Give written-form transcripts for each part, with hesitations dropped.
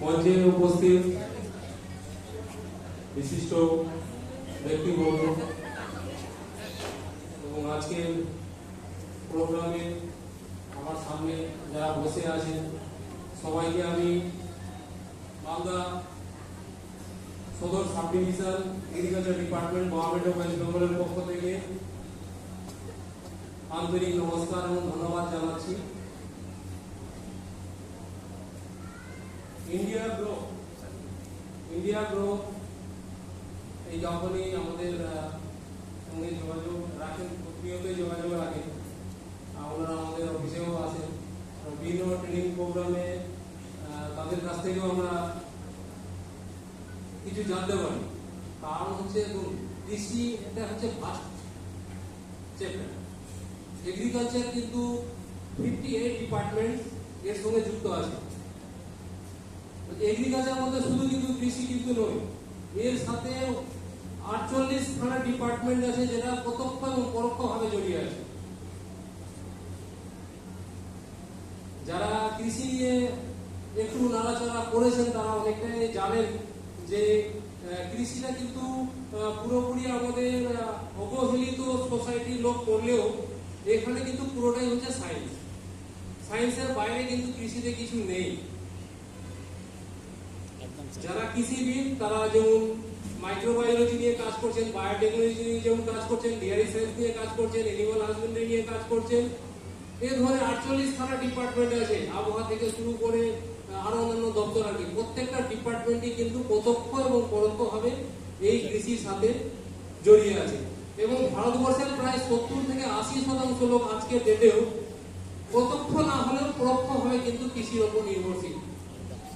মঞ্চে উপস্থিত বিশিষ্ট ব্যক্তিবর্গ এবং আজকের প্রোগ্রামে আমার সামনে যারা বসে আছেন সবাইকে আমি মালদা সদর sub division agriculture department government of West বেঙ্গলের পক্ষ থেকে আন্তরিক নমস্কার এবং ধন্যবাদ জানাচ্ছি। ইন্ডিয়া গ্রো এই কোম্পানি আমাদের সঙ্গে যোগাযোগ রাখেন, প্রতিনিয়তই যোগাযোগ রাখেন। ওনারা আমাদের অফিসেও আসেন, বিভিন্ন ট্রেনিং প্রোগ্রামে তাদের কাছ থেকেও আমরা কিছু জানতে পারি। কারণ হচ্ছে কৃষি এটা হচ্ছে ফার্স্ট চ্যাপ্টার। এগ্রিকালচার কিন্তু 58 ডিপার্টমেন্ট এর সঙ্গে যুক্ত আছে। এগ্রিকালচার মধ্যে শুধু কিন্তু কৃষি কিন্তু নয়, এর সাথে 48খানা ডিপার্টমেন্ট আছে যেটা প্রত্যক্ষ এবং পরোক্ষভাবে জড়িয়ে আছে। যারা কৃষি নিয়ে একটু নাড়াচাড়া করেছেন তারা অনেকটাই জানেন যে কৃষিটা কিন্তু পুরোপুরি আমাদের অবহেলিত সোসাইটির লোক করলেও এখানে কিন্তু পুরোটাই হচ্ছে সায়েন্স। সায়েন্সের বাইরে কিন্তু কৃষিতে কিছু নেই। যারা কৃষিবিদ তারা যেমন মাইক্রোবায়োলজি নিয়ে কাজ করছেন, বায়োটেকনোলজি নিয়ে যেমন কাজ করছেন, ডেয়ারি সায়েন্স নিয়ে কাজ করছেন, এনিম্যাল হাজবেন্ডারি নিয়ে কাজ করছেন, এ ধরে 48খানা ডিপার্টমেন্ট আছে। আবহাওয়া থেকে শুরু করে আরো অন্যান্য দপ্তর আছে। প্রত্যেকটা ডিপার্টমেন্টই কিন্তু প্রত্যক্ষ এবং পরোক্ষভাবে এই কৃষির সাথে জড়িয়ে আছে। এবং ভারতবর্ষের প্রায় 70 থেকে 80% লোক আজকে ডেটেও প্রত্যক্ষ না হলেও পরোক্ষভাবে কিন্তু কৃষির উপর নির্ভরশীল।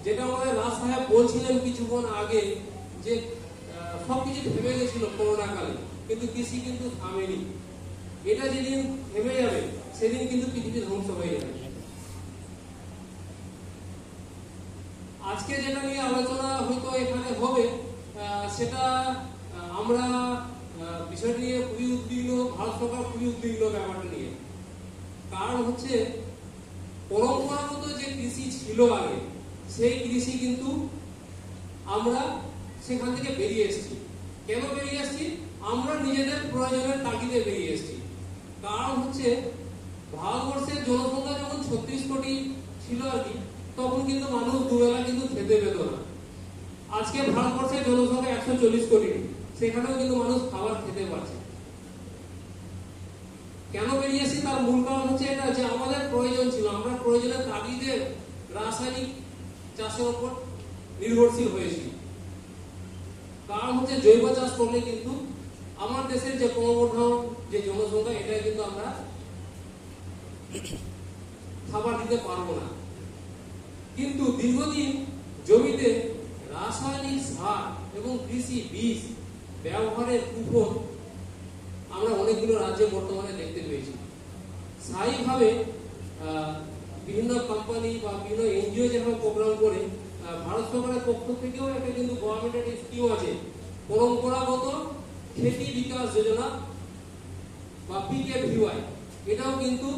যেটা আমাদের রাজ সাহেব বলছিলেন কিছুক্ষণ আগে যে সবকিছু থেমে গেছিল করোনা কালে, কিন্তু কৃষি কিন্তু থামেনি। এটা যেদিন থেমে যাবে সেদিন কিন্তু পৃথিবী ধ্বংস হয়ে যাবে। আজকে যেটা নিয়ে আলোচনা হয়তো এখানে হবে সেটা আমরা বিষয়টি নিয়ে খুবই উদ্বিগ্ন, ভারত সরকার খুবই উদ্বিগ্ন ব্যাপারটা নিয়ে। কারণ হচ্ছে পরম্পরাগত যে কৃষি ছিল আগে সেই কৃষি কিন্তু আমরা সেখান থেকে বেরিয়ে এসেছি। কেন বেরিয়ে এসেছি? আমরা নিজেদের প্রয়োজনের তাগিদে বেরিয়ে এসেছি। কারণ হচ্ছে ভারতবর্ষের জনসংখ্যা যখন 36 কোটি ছিল আর কি, তখন কিন্তু মানুষ দুবেলা কিন্তু খেতে পেত না। আজকে ভারতবর্ষের জনসংখ্যা 140 কোটি, সেখানেও কিন্তু মানুষ খাবার খেতে পারছে। কেন বেরিয়েছি তার মূল কারণ হচ্ছে এটা যে আমাদের প্রয়োজন ছিল, আমরা প্রয়োজনের তাগিদে রাসায়নিক চাষের উপর নির্ভরশীল হয়েছি। কারণ হচ্ছে জৈব চাষ করলে কিন্তু আমার দেশের যে ক্রমবর্ধমান যে জনসংখ্যা এটা কিন্তু আমরা খাবার দিতে পারবো না। কিন্তু দীর্ঘদিন জমিতে রাসায়নিক সার এবং কৃষি বীজ ব্যবহারের কুফল আমরা অনেকগুলো রাজ্যে বর্তমানে দেখতে পেয়েছি। স্থায়ীভাবে বিভিন্ন কোম্পানি বা বিভিন্ন এনজিও যেভাবে প্রোগ্রাম করে, ভারত সরকারের পক্ষ থেকেও একটা কিন্তু গভর্নমেন্টের স্কিম আছে, পরম্পরাগত খেতি বিকাশ যোজনা বা PKVY। এটাও কিন্তু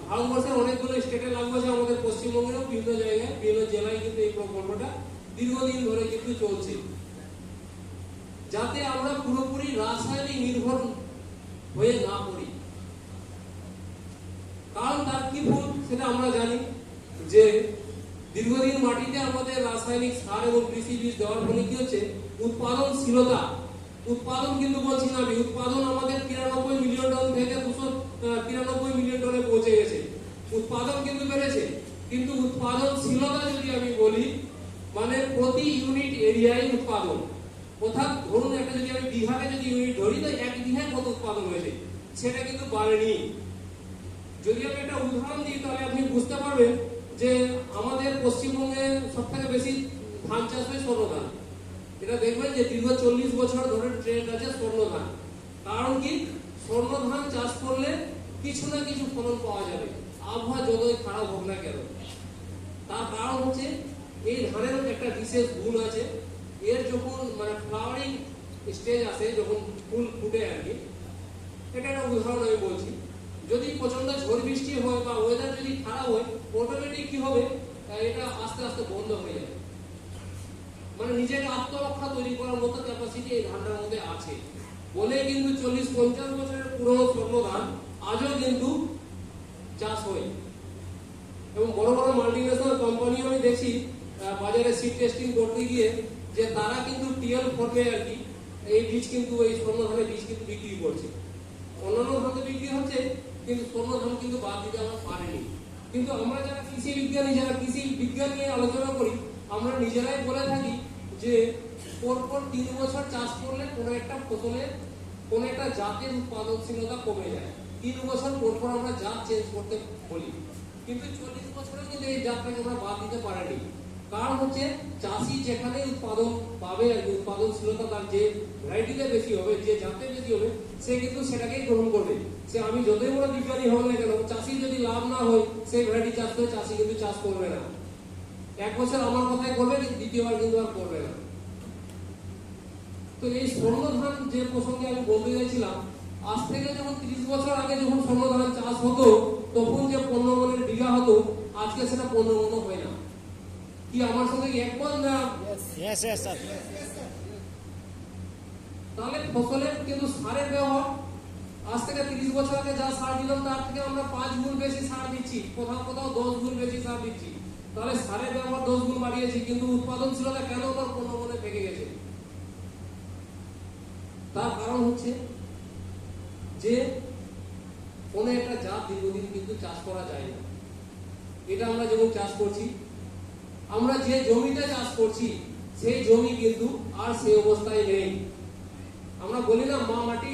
ভারতবর্ষের অনেকগুলো স্টেটে লাগু আছে, আমাদের পশ্চিমবঙ্গেরও বিভিন্ন জায়গায় বিভিন্ন জেলায় কিন্তু এই প্রকল্পটা দীর্ঘদিন ধরে কিন্তু চলছে, যাতে আমরা পুরোপুরি রাসায়নিক নির্ভর হয়ে না পড়ি। কারণ তার কি ফল সেটা আমরা জানি যে দীর্ঘদিন মাটিতে আমাদের রাসায়নিক সার এবং কৃষি বীজ দেওয়ার ফলে কি হচ্ছে, উৎপাদনশীলতা, উৎপাদন কিন্তু বলছি না আমি, উৎপাদন আমাদের 93 মিলিয়ন টন থেকে 293 মিলিয়ন টনে পৌঁছে গেছে। উৎপাদন কিন্তু বেড়েছে, কিন্তু উৎপাদনশীলতা যদি আমি বলি মানে প্রতি ইউনিট এরিয়ায় উৎপাদন, অর্থাৎ ধরুন একটা যদি আমি বিঘাকে যদি ইউনিট ধরি তো 1 বিঘায় কত উৎপাদন হয়েছে সেটা কিন্তু বাড়েনি। যদি আমি একটা উদাহরণ দিই তাহলে আপনি বুঝতে পারবেন যে আমাদের পশ্চিমবঙ্গে সব থেকে বেশি ধান চাষ হয় স্বর্ণ ধান। এটা দেখবেন যে দীর্ঘ 40 বছর ধরে ট্রেন্ড আছে স্বর্ণ ধান। কারণ কি? স্বর্ণ ধান চাষ করলে কিছু না কিছু ফলন পাওয়া যাবে, আবহাওয়া যতই খারাপ হোক না কেন। তার কারণ হচ্ছে এই ধানের একটা বিশেষ গুণ আছে, এর যখন মানে ফ্লাওয়ারিং স্টেজ আসে, যখন ফুল ফুটে আর কি, এটা একটা উদাহরণ আমি বলছি। যদি প্রচন্ড ঝড় বৃষ্টি হয় বা ওয়েদার যদি খারাপ হয়, অটোমেটিক কি হবে, এটা আস্তে আস্তে বন্ধ হয়ে যাবে। মানে নিজেকে আত্মরক্ষা তৈরি করার মতো ক্যাপাসিটি এই ধানটার মধ্যে আছে বলে কিন্তু 40-50 বছরের পুরনো স্বর্ণ ধান আজও কিন্তু চাষ হয়। এবং বড় বড় মাল্টিনেশনাল কোম্পানি আমি দেখি বাজারে সিড টেস্টিং করতে গিয়ে যে তারা কিন্তু টিএল ফর্মে আর কি এই বীজ কিন্তু এই স্বর্ণ ধানের বীজ কিন্তু বিক্রি করছে। অন্যান্য ধান বিক্রি হচ্ছে কিন্তু স্বর্ণ ধান কিন্তু বাদ দিতে আমরা পারিনি। কিন্তু আমরা যারা কৃষি বিজ্ঞানী, যারা কৃষি বিজ্ঞান নিয়ে আলোচনা করি, আমরা নিজেরাই বলে থাকি যে পরপর 3 বছর চাষ করলে কোনো একটা ফসলের কোনো একটা জাতের উৎপাদনশীলতা কমে যায়। 3 বছর পরপর আমরা জাত চেঞ্জ করতে বলি, কিন্তু 40 বছরে কিন্তু এই জাতটাকে আমরা বাদ দিতে পারিনি। কারণ হচ্ছে চাষি যেখানে উৎপাদন পাবে আর উৎপাদনশীলতা তার যে ভ্যারাইটিতে বেশি হবে, যে জাতে বেশি হবে, সে কিন্তু সেটাকেই গ্রহণ করবে। সে আমি যতই বড় বিজ্ঞানী হোক না কেন, চাষি যদি লাভ না হয় সেই ভ্যারাইটি চাষ করে চাষি কিন্তু চাষ করবে না। 1 বছর আমার কথাই করবে, দ্বিতীয়বার কিন্তু আর করবে না। তো এই স্বর্ণ ধান যে প্রসঙ্গে আমি বলতে চাইছিলাম, আজ থেকে যখন 30 বছর আগে যখন স্বর্ণ ধান চাষ হতো তখন যে 15 মনের বিঘা হতো, আজকে সেটা 15 মনও হয় না। কি আমার সঙ্গে একমত না? Yes, sir. তাহলে ফসলের কিন্তু সারের ব্যবহার আজ থেকে 30 বছর আগে যা সার দিলাম তার থেকে আমরা 5 গুণ বেশি সার দিচ্ছি, কোথাও কোথাও 10 গুণ বেশি সার দিচ্ছি। তাহলে সারের ব্যবহার 10 গুণ বাড়িয়েছি, কিন্তু উৎপাদনশীলতা কেন আবার 15 গুণে ভেঙে গেছে? তার কারণ হচ্ছে যে কোনো একটা জাত দীর্ঘদিন কিন্তু চাষ করা যায় না। এটা আমরা যেমন চাষ করছি, আমরা যে জমিতে চাষ করছি সেই জমি কিন্তু আর সেই অবস্থায় নেই। আমরা বলি না মা মাটি,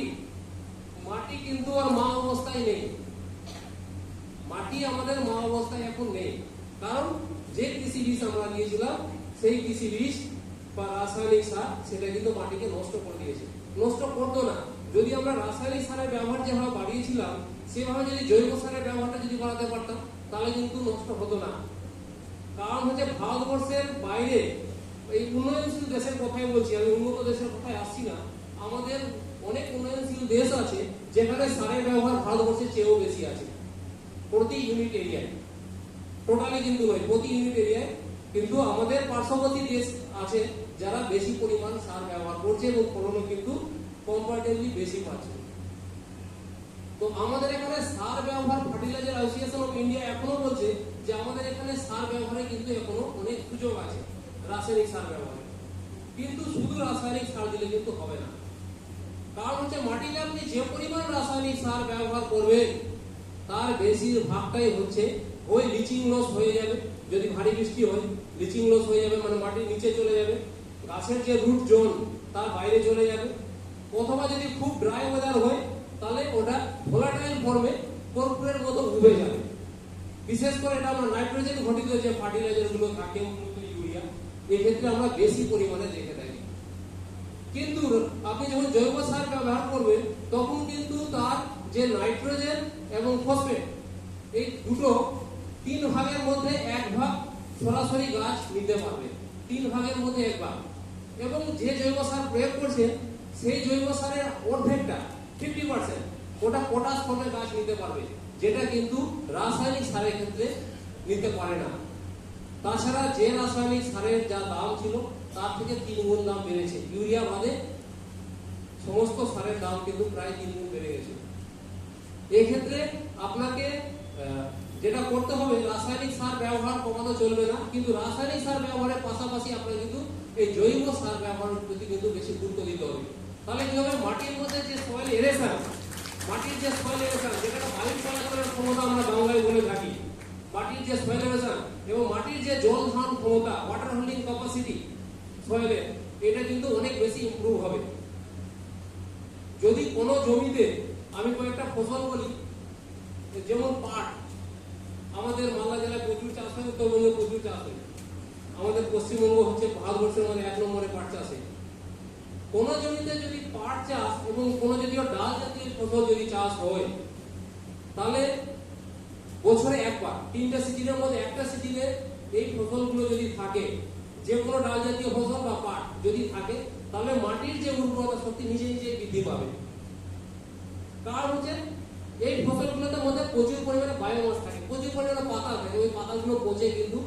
মাটি কিন্তু আর মা অবস্থায় নেই। মাটি আমাদের মা অবস্থায় এখন নেই, কারণ যে কৃষি বীজ আমরা দিয়েছিলাম সেই কৃষি বীজ বা রাসায়নিক সার সেটা কিন্তু মাটিকে নষ্ট করে দিয়েছে। নষ্ট করতো না, যদি আমরা রাসায়নিক সারের ব্যবহার যেভাবে বাড়িয়েছিলাম সেভাবে যদি জৈব সারের ব্যবহারটা যদি বাড়াতে পারতাম তাহলে কিন্তু নষ্ট হতো না। কারণ হচ্ছে ভারতবর্ষের বাইরে এই উন্নয়নশীল দেশের কথাই বলছি, আমি উন্নত দেশের কথায় আসছি না। আমাদের অনেক উন্নয়নশীল দেশ আছে যেখানে সারের ব্যবহার ভারতবর্ষের চেয়েও বেশি আছে প্রতি ইউনিট এরিয়ায়। টোটালি কিন্তু নয়, প্রতি ইউনিট এরিয়ায়। কিন্তু আমাদের পার্শ্ববর্তী দেশ আছে যারা বেশি পরিমাণ সার ব্যবহার করছে এবং ফলনও কিন্তু কম্পারেটিভলি বেশি পাচ্ছে। তো আমাদের এখানে সার ব্যবহার, ফার্টিলাইজার অ্যাসোসিয়েশন অফ ইন্ডিয়া এখনো বলছে যে আমাদের এখানে সার ব্যবহারে কিন্তু এখনো অনেক সুযোগ আছে রাসায়নিক সার ব্যবহারে। কিন্তু শুধু রাসায়নিক সার দিলে কিন্তু হবে না। কারণ হচ্ছে মাটিতে আপনি যে পরিমাণ রাসায়নিক সার ব্যবহার করবেন তার বেশিরভাগটাই হচ্ছে ওই লিচিং লস হয়ে যাবে। যদি ভারী বৃষ্টি হয় লিচিং লস হয়ে যাবে, মানে মাটির নিচে চলে যাবে, গাছের যে রুট জোন তার বাইরে চলে যাবে। অথবা যদি খুব ড্রাই ওয়েদার হয় তাহলে ওটা ভোলাটাইল ফর্মে কর্পূরের মতো ডুবে যাবে। বিশেষ করে এটা আমরা নাইট্রোজেন ঘটিত যে ফার্টিলাইজার গুলো থাকে, ইউরিয়া, এই ক্ষেত্রে আমরা বেশি পরিমাণে দেখে থাকি। কিন্তু আপনি যখন জৈব সার ব্যবহার করবেন তখন কিন্তু তার যে নাইট্রোজেন এবং ফসফেট এই দুটো 3 ভাগের মধ্যে 1 ভাগ সরাসরি গাছ নিতে পারবে, 3 ভাগের মধ্যে 1 ভাগ। এবং যে জৈব সার প্রয়োগ করছেন সেই জৈব সারের অর্ধেকটা 50% ওটা পটাশ ফর্মে গাছ নিতে পারবে, যেটা কিন্তু রাসায়নিক সারের ক্ষেত্রে নিতে পারে না। তাছাড়া যে রাসায়নিক সারের যা দাম ছিল তার থেকে 3 গুণ দাম বেড়েছে। ইউরিয়া বাদে সমস্ত সারের দাম কিন্তু প্রায় 3 গুণ বেড়ে গেছে। এই ক্ষেত্রে আপনাকে যেটা করতে হবে, রাসায়নিক সার ব্যবহার কমানো চলবে না, কিন্তু রাসায়নিক সার ব্যবহারের পাশাপাশি আপনাকে কিন্তু এই জৈব সার ব্যবহারের প্রতি কিন্তু বেশি গুরুত্ব দিতে হবে। তাহলে কি হবে, মাটির মধ্যে যে সয়েল এরেশন, মাটির যে সয়েল এরেশন, যেটা বায়ু চলাচলের ক্ষমতা আমরা বাংলায় বলে থাকি, মাটির যে সয়েল এরেশন এবং মাটির যে জল ধারণ ক্ষমতা, ওয়াটার হোল্ডিং ক্যাপাসিটি সয়েলের, এটা কিন্তু অনেক বেশি ইমপ্রুভ হবে। যদি কোনো জমিতে আমি কয়েকটা ফসল বলি, যেমন পাট, আমাদের মালদা জেলায় প্রচুর চাষ হয়, উত্তরবঙ্গে প্রচুর চাষ হয়। আমাদের পশ্চিমবঙ্গ হচ্ছে ভারতবর্ষের মধ্যে 1 নম্বরে পাট চাষে। কোন জমিতে যদি পাট চাষ এবং কোন জাতীয় ডাল জাতীয় ফসল যদি চাষ হয় তাহলে বছরে একবার, 3টা সিজনের মধ্যে একটা সিজনে এই ফসলগুলো যদি থাকে, যে কোনো ডাল জাতীয় ফসল বা পাট যদি থাকে, তাহলে মাটির যে উর্বরতা শক্তি নিজে নিজে বৃদ্ধি পাবে। কারণ হচ্ছে এই ফসলগুলোর মধ্যে প্রচুর পরিমাণে বায়োমাস থাকে, প্রচুর পরিমাণে পাতা থাকে, ওই পাতাগুলো পচে কিন্তু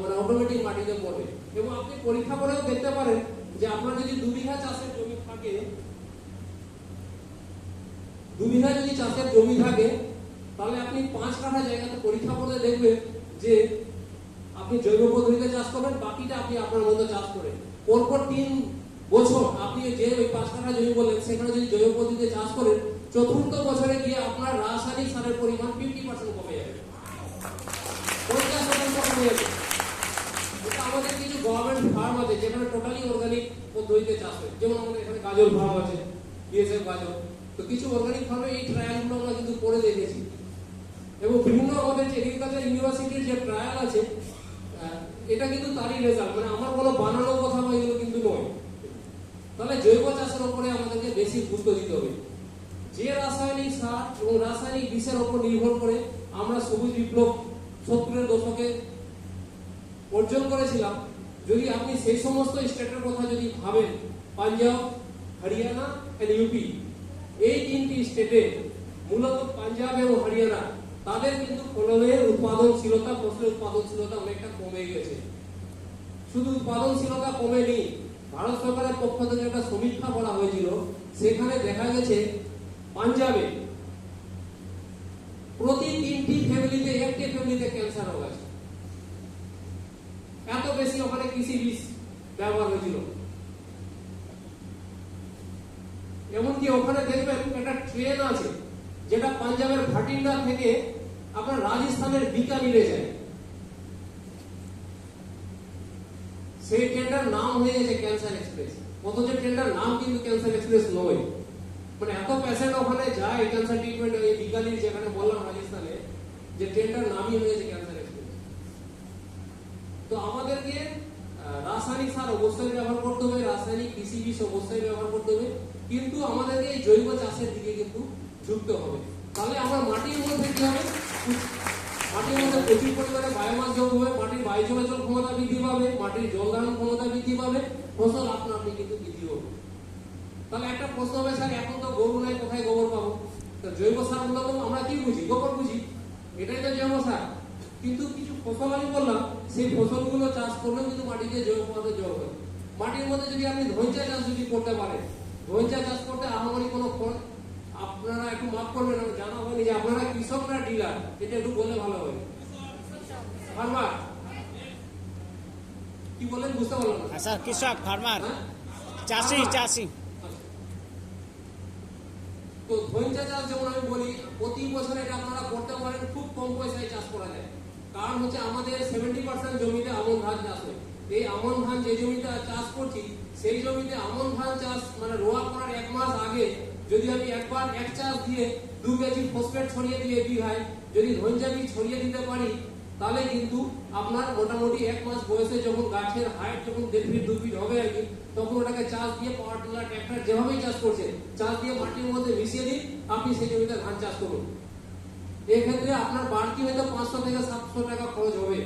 মানে অটোমেটিক মাটিতে পড়বে। এবং আপনি পরীক্ষা করেও দেখতে পারেন যে আপনার যদি 2 বিঘা চাষের জমি থাকে, 2 বিঘা যদি চাষের জমি থাকে, তাহলে আপনি 5 কাঠা জায়গাতে পরীক্ষা করে দেখবেন যে আপনি জৈব পদ্ধতিতে চাষ করবেন, বাকিটা আপনি আপনার মতো চাষ করেন। পরপর 3 বছর আপনি যে ওই 5 কাঠা জমি বললেন সেখানে যদি জৈব পদ্ধতিতে চাষ করেন, চতুর্থ বছরে গিয়ে আপনার রাসায়নিক সারের পরিমাণ 50% কমে যাবে, 50% কমে যাবে। এটা আমাদের কিছু গভর্নমেন্ট ফার্ম আছে যেখানে টোটালি অর্গানিক পদ্ধতিতে চাষ হয়, যেমন আমাদের এখানে গাজর ফার্ম আছে, বিএসএফ গাজর। তো কিছু অর্গানিক ফার্মে এই ট্রায়ালগুলো আমরা কিন্তু করে দেখেছি। এবং বিভিন্ন আমাদের যে এগ্রিকালচার ইউনিভার্সিটির যে ট্রায়াল আছে, এটা কিন্তু তারই রেজাল্ট, মানে আমার কোনো বানানো কথা বা এগুলো কিন্তু নয়। তাহলে জৈব চাষের উপরে আমাদেরকে বেশি গুরুত্ব দিতে হবে। যে রাসায়নিক সার এবং রাসায়নিক বিষের উপর নির্ভর করে আমরা সবুজ বিপ্লব 70-এর দশকে অর্জন করেছিলাম, যদি আপনি সেই সমস্ত স্টেটের কথা যদি ভাবেন, পাঞ্জাব, হরিয়ানা এন্ড ইউপি, এই 3টি স্টেটে, মূলত পাঞ্জাব এবং হরিয়ানা, তাদের কিন্তু ফলনের উৎপাদনশীলতা, ফসলের উৎপাদনশীলতা অনেকটা কমে গেছে। শুধু উৎপাদনশীলতা কমেনি, ভারত সরকারের পক্ষ থেকে একটা সমীক্ষা করা হয়েছিল, সেখানে দেখা গেছে পাঞ্জাবে প্রতি 3টি ফ্যামিলিতে 1টি ফ্যামিলিতে ক্যান্সার রোগ আছে। এত বেশি ওখানে কৃষি বীজ ব্যবহার হয়েছিল। এমনকি ওখানে দেখবেন একটা ট্রেন আছে যেটা পাঞ্জাবের ভাটিন্ডা থেকে আপনার রাজস্থানের বিকানিরে যায়। সেই ট্রেনটার নাম হয়ে গেছে ক্যান্সার এক্সপ্রেস, অথচ ট্রেনটার নাম কিন্তু ক্যান্সার এক্সপ্রেস নয়। মানে এত পেশেন্ট ওখানে যায় ক্যান্সার ট্রিটমেন্ট, এই বিকানির যেখানে বললাম রাজস্থানে, যে ট্রেনটার নামই হয়ে গেছে ক্যান্সার এক্সপ্রেস। তো আমাদেরকে রাসায়নিক সার অবশ্যই ব্যবহার করতে হবে, রাসায়নিক কৃষি বীজ অবশ্যই ব্যবহার করতে হবে, কিন্তু আমাদেরকে এই জৈব চাষের দিকে কিন্তু ঝুঁকতে হবে। তাহলে আমার মাটির মধ্যে কি হবে, মাটির মধ্যে প্রচুর পরিমাণে বায়োমাস যোগ হবে, মাটির বায়ু চলাচল ক্ষমতা বৃদ্ধি পাবে, মাটির জল ধারণ ক্ষমতা বৃদ্ধি পাবে, ফসল আপনা আপনি কিন্তু বৃদ্ধি হবে। তাহলে একটা প্রশ্ন হবে, স্যার এখন তো গরু নাই, কোথায় গোবর পাবো? তো জৈব সার মূলত আমরা কি বুঝি, গোবর বুঝি, এটাই তো জৈব সার। কিন্তু কিছু ফসল আমি বললাম, সেই ফসলগুলো চাষ করলেও কিন্তু মাটিতে জৈব পদার্থ যোগ হয়। মাটির মধ্যে যদি আপনি ধৈর্য চাষ যদি করতে পারেন, ধৈর্য চাষ করতে আহামরি কোনো আপনারা একটু মাফ করবেন, জানা হয়নি যে আপনারা কৃষক না ডিলার, এটা একটু বললে ভালো হবে। ফার্মার কি বলেন বুঝতে পারলাম না স্যার, কৃষক, ফার্মার, চাষি, চাষি। তো ধৈর্য চাষ যেমন আমি বলি, প্রতি বছর এটা আপনারা করতে পারেন, খুব কম পয়সায় চাষ করা যায়। কারণ হচ্ছে আমাদের 70% জমিতে আমন ধান চাষ হয়। এই আমন ধান যে জমিতে চাষ করছি, সেই জমিতে আমন ধান চাষ মানে রোয়া করার 1 মাস আগে যদি আমি একবার এক চাষ দিয়ে 2 কেজি ফসফেট ছড়িয়ে দিয়ে বিঘায় যদি ধৈর্য বীজ ছড়িয়ে দিতে পারি, তাহলে কিন্তু আপনার মোটামুটি 1 মাস বয়সে যখন গাছের হাইট যখন 1.5 ফিট 2 ফিট হবে আর কি, তখন ওটাকে চাষ দিয়ে পাওয়ার টিলার ট্রাক্টর যেভাবেই চাষ করছে, চাষ দিয়ে মাটির মধ্যে মিশিয়ে দিন, আপনি সেই জমিতে ধান চাষ করুন। এক্ষেত্রে আপনার বাড়তি হয়তো 500 থেকে 700 টাকা খরচ হবে।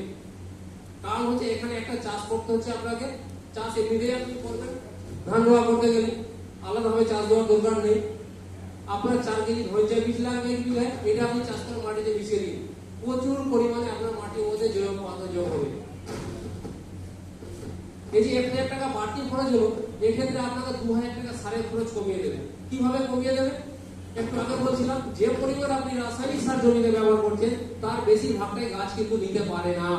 কারণ হচ্ছে এখানে একটা চাষ করতে হচ্ছে আপনাকে, চাষ এমনিতেই আপনি করবেন, ধান রোয়া করতে গেলে আলাদাভাবে চাষ দেওয়ার দরকার নেই। আপনার 4 কেজি ধৈর্য বীজ লাগবে এক বিঘায়, এটা আপনি চাষ করে মাটিতে মিশিয়ে দিন, প্রচুর পরিমাণে আপনার মাটির মধ্যে জৈব পদার্থ যোগ হবে। এই যে 1000 টাকা বাড়তি খরচ হলো, এক্ষেত্রে আপনাকে 2000 টাকা সারের খরচ কমিয়ে দেবে। কিভাবে কমিয়ে দেবে? একটু আগে বলছিলাম, যে পরিমাণ আপনি রাসায়নিক সার জমিতে ব্যবহার করছেন, তার বেশিরভাগটাই গাছ কিন্তু নিতে পারে না।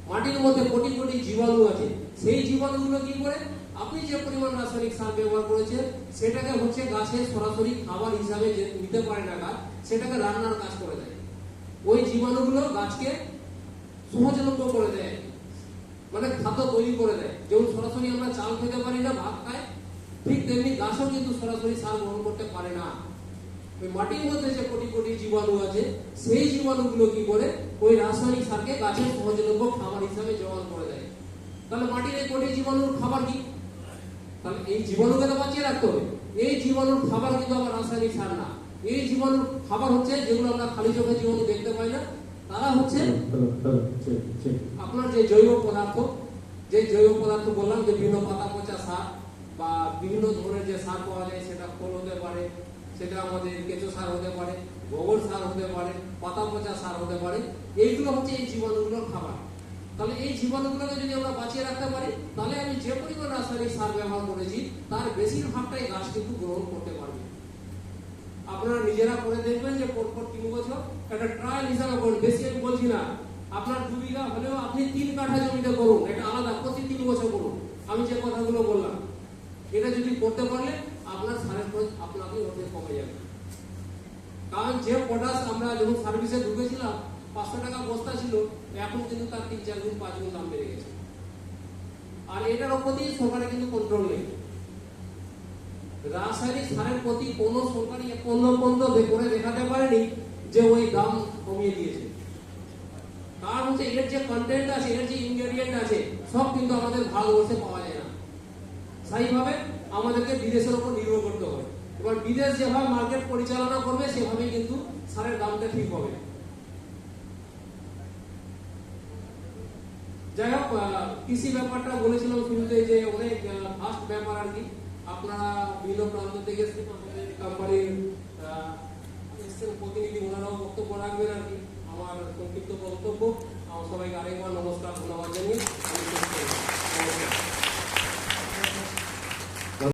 মাটির মধ্যে কোটি কোটি জীবাণু আছে, সেই জীবাণুগুলো কি করে, আপনি যে পরিমাণ রাসায়নিক সার ব্যবহার করেছেন সেটাকে হচ্ছে গাছের সরাসরি খাবার হিসাবে যে নিতে পারে না গাছ, সেটাকে রান্নার কাজ করে দেয়। ওই জীবাণুগুলো গাছকে সহজলভ্য করে দেয়, মানে খাদ্য তৈরি করে দেয়। যেমন সরাসরি আমরা চাল খেতে পারি না, ভাত খাই, ঠিক তেমনি গাছও কিন্তু সরাসরি সার গ্রহণ করতে পারে না। ওই মাটির মধ্যে যে কোটি কোটি জীবাণু আছে, সেই জীবাণুগুলো কি করে ওই রাসায়নিক সারকে গাছের সহজলভ্য খাবার হিসাবে জোগান করে দেয়। তাহলে মাটির এই কোটি জীবাণুর খাবার কি? তাহলে এই জীবাণুকে তো বাঁচিয়ে রাখতে হবে। এই জীবাণুর খাবার কিন্তু আবার রাসায়নিক সার না। এই জীবাণুর খাবার হচ্ছে যেগুলো আমরা খালি চোখে জীবাণু দেখতে পাই না, তারা হচ্ছে আপনার যে জৈব পদার্থ, যে জৈব পদার্থ বললাম, যে বিভিন্ন পাতা পচা সার বা বিভিন্ন ধরনের যে সার পাওয়া যায়, সেটা খোল হতে পারে, সেটা আমাদের কেঁচো সার হতে পারে, গোবর সার হতে পারে, পাতা পচা সার হতে পারে, এইগুলো হচ্ছে এই জীবাণুগুলোর খাবার। তাহলে এই জীবাণুগুলোকে যদি আমরা বাঁচিয়ে রাখতে পারি, তাহলে আমি যে পরিমাণ রাসায়নিক সার ব্যবহার করেছি তার বেশিরভাগটাই গাছ কিন্তু গ্রহণ করতে পারবে। আপনারা নিজেরা করে দেখবেন যে পরপর 3 বছর একটা ট্রায়াল হিসাবে করুন, বেশি আমি বলছি না। আপনার 2 বিঘা হলেও আপনি 3 কাঠা জমিতে করুন, এটা আলাদা, প্রতি 3 বছর করুন। আমি যে কথাগুলো বললাম এটা যদি করতে পারলে আপনার সারের খরচ আপনাকে অর্ধেক কমে যাবে। কারণ যে পটাশ আমরা যখন সার্ভিসে ঢুকেছিলাম 500 টাকা বস্তা ছিল, এখন কিন্তু তার 3-4 গুণ 5 গুণ দাম বেড়ে গেছে। আর এটার উপর দিয়ে সরকারের কিন্তু কন্ট্রোল নেই। রাসায়নিক সারের প্রতি কোন সরকারি পণ্য করে দেখাতে পারেনি যে ওই দাম কমিয়ে দিয়েছে। কারণ হচ্ছে এর যে কন্টেন্ট আছে, এর যে ইনগ্রেডিয়েন্ট আছে, সব কিন্তু আমাদের ভারতবর্ষে পাওয়া যায় না। সেইভাবে আমাদেরকে বিদেশের উপর নির্ভর করতে হবে। এবার বিদেশ যেভাবে মার্কেট পরিচালনা করবে সেভাবেই কিন্তু সারের দামটা ঠিক হবে। যাই হোক, কৃষি ব্যাপারটা বলেছিলাম শুরুতে যে অনেক ফাস্ট ব্যাপার আর কি। আপনারা বিভিন্ন প্রান্ত থেকে কোম্পানির প্রতিনিধি ওনারাও বক্তব্য রাখবেন আর কি। আমার সংক্ষিপ্ত বক্তব্য, আমার সবাইকে আরেকবার নমস্কার, ধন্যবাদ জানিয়ে আমি শেষ করছি।